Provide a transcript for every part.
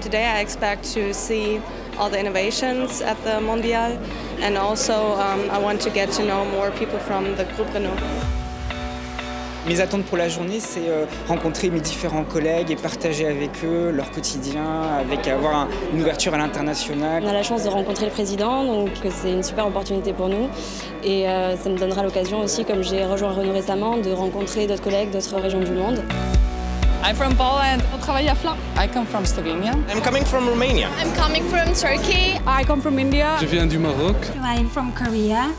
Today I expect to see all the innovations at the Mondial, and also I want to get to know more people from the Groupe Renault. Mes attentes pour la journée, c'est rencontrer mes différents collègues et partager avec eux leur quotidien, avoir une ouverture à l'international. On a la chance de rencontrer le président, donc c'est une super opportunité pour nous. Et ça me donnera l'occasion aussi, comme j'ai rejoint Renault récemment, de rencontrer d'autres collègues d'autres régions du monde. I'm from Poland. On travaille à Flins. I come from Slovenia. I'm coming from Romania. I'm coming from Turkey. I come from India. Je viens du Maroc. I'm from Korea.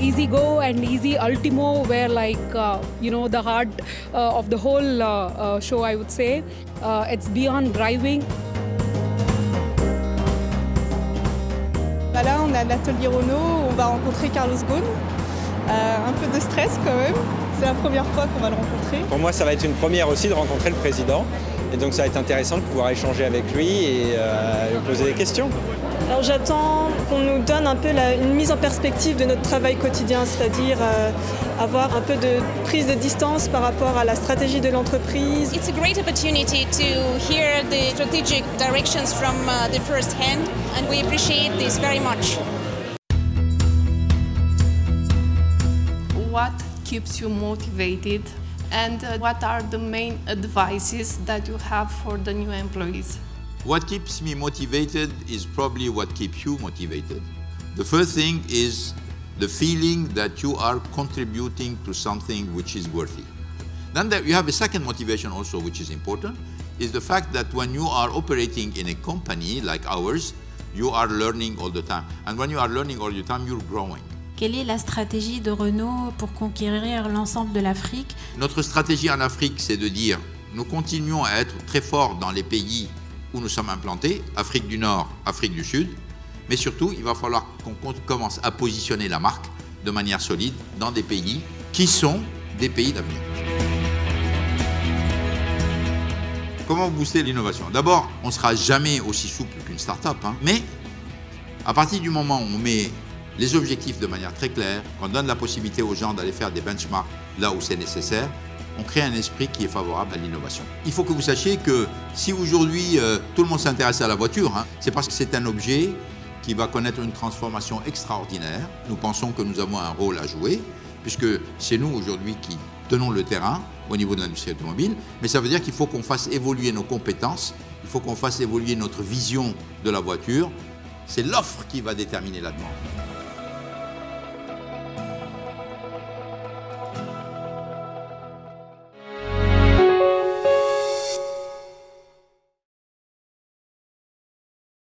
Easy Go and Easy Ultimo were like, the heart of the whole show, I would say. It's beyond driving. Là, on a l'atelier Renault, on va rencontrer Carlos Ghosn. Un peu de stress quand même, c'est la première fois qu'on va le rencontrer. Pour moi, ça va être une première aussi de rencontrer le président. Et donc ça va être intéressant de pouvoir échanger avec lui et lui poser des questions. Alors j'attends qu'on nous donne un peu une mise en perspective de notre travail quotidien, c'est-à-dire avoir un peu de prise de distance par rapport à la stratégie de l'entreprise. It's a great opportunity to hear the strategic directions from the first hand, and we appreciate this very much. What keeps you motivated, and what are the main advices that you have for the new employees? What keeps me motivated is probably what keeps you motivated. The first thing is the feeling that you are contributing to something which is worthy. Then you have a second motivation also, which is important, is the fact that when you are operating in a company like ours, you are learning all the time. And when you are learning all the time, you're growing. Quelle est la stratégie de Renault pour conquérir l'ensemble de l'Afrique? Notre stratégie en Afrique, c'est de dire, nous continuons à être très forts dans les pays où nous sommes implantés, Afrique du Nord, Afrique du Sud, mais surtout, il va falloir qu'on commence à positionner la marque de manière solide dans des pays qui sont des pays d'avenir. Comment booster l'innovation? D'abord, on ne sera jamais aussi souple qu'une start-up, mais à partir du moment où on met les objectifs de manière très claire, qu'on donne la possibilité aux gens d'aller faire des benchmarks là où c'est nécessaire, on crée un esprit qui est favorable à l'innovation. Il faut que vous sachiez que si aujourd'hui tout le monde s'intéresse à la voiture, c'est parce que c'est un objet qui va connaître une transformation extraordinaire. Nous pensons que nous avons un rôle à jouer, puisque c'est nous aujourd'hui qui tenons le terrain au niveau de l'industrie automobile, mais ça veut dire qu'il faut qu'on fasse évoluer nos compétences, il faut qu'on fasse évoluer notre vision de la voiture. C'est l'offre qui va déterminer la demande.